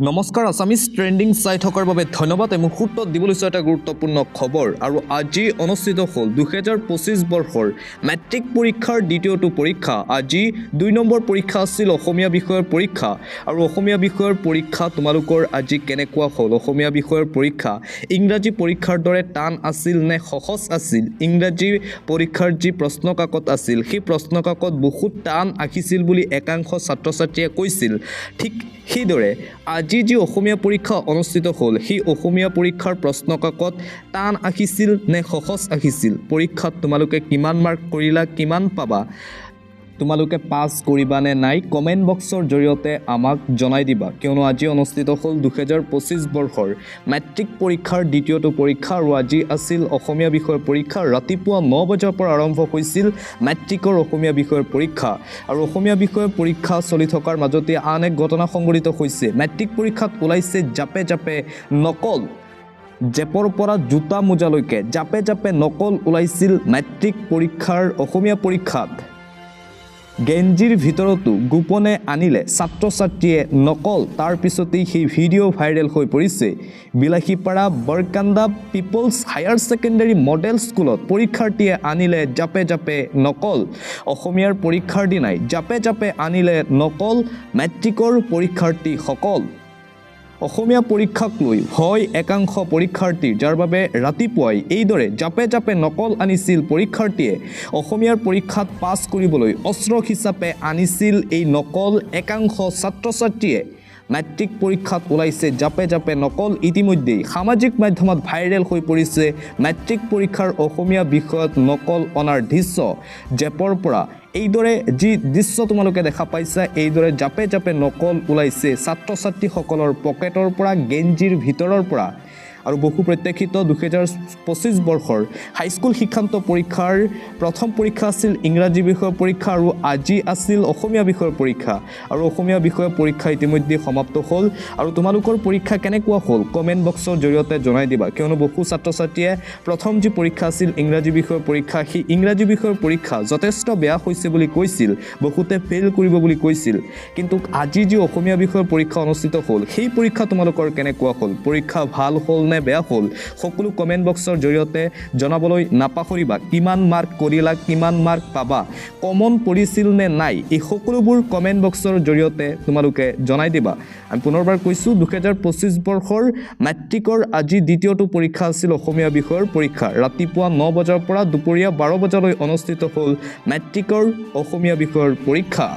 নমস্কাৰ Assamese trending চাই থকাৰ বাবে ধন্যবাদ এই মুহূৰ্তত দিবলৈ এটা গুৰুত্বপূৰ্ণ খবৰ আৰু আজি অনুষ্ঠিত হ'ল 2025 বৰ্ষৰ মেট্ৰিক পৰীক্ষাৰ দ্বিতীয়টো পৰীক্ষা আজি 2 নম্বৰ পৰীক্ষা আছিল অসমীয়া বিষয়ৰ পৰীক্ষা আৰু অসমীয়া বিষয়ৰ পৰীক্ষা তোমালোকৰ আজি কেনেকুৱা হ'ল অসমীয়া বিষয়ৰ পৰীক্ষা ইংৰাজী পৰীক্ষাৰ দৰে টান আছিল নে সহজ আছিল ইংৰাজী পৰীক্ষাৰ যি প্ৰশ্নকাকত আছিল সেই প্ৰশ্নকাকত বহুত টান আহিছিল বুলি একাংশ ছাত্ৰ-ছাত্ৰীয়ে কৈছিল ঠিক সেইদৰে আজি যি অসমীয়া পৰীক্ষা অনুষ্ঠিত হ'ল সেই অসমীয়া পৰীক্ষাৰ প্ৰশ্নকাকত টান আহিছিল নে সহজ আহিছিল পৰীক্ষাত তোমালোকে কিমান মাৰ্ক কৰিলা কিমান পাবা তোমালোকে পাস কৰিবা নে নাই কমেন্ট বক্সৰ জৰিয়তে আমাক জনাই দিবা কিয়নো আজি অনুষ্ঠিত হ'ল 2025 বৰ্ষৰ মেট্ৰিক পৰীক্ষাৰ দ্বিতীয়টো পৰীক্ষা আৰু আজি আছিল অসমীয়া বিষয়ৰ পৰীক্ষা ৰাতিপুৱা 9 বজাৰ পৰা আৰম্ভ হৈছিল মেট্ৰিকৰ অসমীয়া বিষয়ৰ পৰীক্ষা আৰু অসমীয়া বিষয়ৰ পৰীক্ষা চলি থকাৰ মাজতে আন এক ঘটনা সংঘটিত হৈছে মেট্ৰিক পৰীক্ষাত ওলাইছে জাপে জাপে নকল জেপৰ পৰা জোতা মোজালৈকে জাপে জাপে নকল ওলাইছিল মেট্ৰিক পৰীক্ষাৰ অসমীয়া পৰীক্ষাত গেঞ্জিৰ ভিতৰতো গোপনে আনিলে ছাত্ৰ-ছাত্ৰীয়ে নকল তাৰ পিছতেই সেই ভিডিঅ' ভাইৰেল হৈ পৰিছে Bilasipara Borkanda peoples higher secondary model স্কুলত পৰীক্ষাৰ্থীয়ে আনিলে জাপে জাপে নকল অসমীয়াৰ পৰীক্ষাৰ দিনাই জাপে জাপে আনিলে নকল মেট্ৰিকৰ পৰীক্ষাৰ্থীসকল অসমীয়া পৰীক্ষাক লৈ হয় একাংশ পৰীক্ষাৰ্থীৰ যাৰ বাবে ৰাতিপুৱাই এইদৰে জাপে জাপে নকল আনিছিল পৰীক্ষাৰ্থীয়ে অসমীয়াৰ পৰীক্ষাত পাছ কৰিবলৈ অস্ত্ৰ হিচাপে আনিছিল এই নকল একাংশ ছাত্ৰ-ছাত্ৰীয়ে মেট্ৰিক পৰীক্ষাত ওলাইছে জাপে জাপে নকল ইতিমধ্যেই সামাজিক মাধ্যমত ভাইৰেল হৈ পৰিছে মেট্ৰিক পৰীক্ষাৰ অসমীয়া বিষয়ত নকল অনাৰ দৃশ্য জেপৰ পৰা এইদৰে যি দৃশ্য তোমালোকে দেখা পাইছা এইদৰে জাপে জাপে নকল ওলাইছে ছাত্ৰ-ছাত্ৰীসকলৰ পকেটৰ পৰা গেঞ্জিৰ ভিতৰৰ পৰা আৰু বহু প্ৰত্যাশিত 2025 বৰ্ষৰ হাইস্কুল শিক্ষান্ত পৰীক্ষাৰ প্ৰথম পৰীক্ষা আছিল ইংৰাজী বিষয়ৰ পৰীক্ষা আৰু আজি আছিল অসমীয়া বিষয়ৰ পৰীক্ষা আৰু অসমীয়া বিষয়ৰ পৰীক্ষা ইতিমধ্যে সমাপ্ত হ'ল আৰু তোমালোকৰ পৰীক্ষা কেনেকুৱা হ'ল কমেন্ট বক্সৰ জৰিয়তে জনাই দিবা কিয়নো বহু ছাত্ৰ-ছাত্ৰীয়ে প্ৰথম যি পৰীক্ষা আছিল ইংৰাজী বিষয়ৰ পৰীক্ষা সেই ইংৰাজী বিষয়ৰ পৰীক্ষা যথেষ্ট বেয়া হৈছে বুলি কৈছিল বহুতে ফেইল কৰিব বুলি কৈছিল কিন্তু আজি যি অসমীয়া বিষয়ৰ পৰীক্ষা অনুষ্ঠিত হ'ল সেই পৰীক্ষা তোমালোকৰ কেনেকুৱা হ'ল পৰীক্ষা ভাল হ'ল নে বেয়া হ'ল সকলো কমেন্ট বক্সৰ জৰিয়তে জনাবলৈ নাপাহৰিবা কিমান মাৰ্ক কৰিলা কিমান মাৰ্ক পাবা কমন পৰিছিল নে নাই এই সকলোবোৰ কমেন্ট বক্সৰ জৰিয়তে তোমালোকে জনাই দিবা আমি পুনৰবাৰ কৈছো 2025 বৰ্ষৰ মেট্ৰিকৰ আজি দ্বিতীয়টো পৰীক্ষা আছিল অসমীয়া বিষয়ৰ পৰীক্ষা ৰাতিপুৱা 9 বজাৰ পৰা দুপৰীয়া 12 বজালৈ অনুষ্ঠিত হ'ল মেট্ৰিকৰ অসমীয়া বিষয়ৰ পৰীক্ষা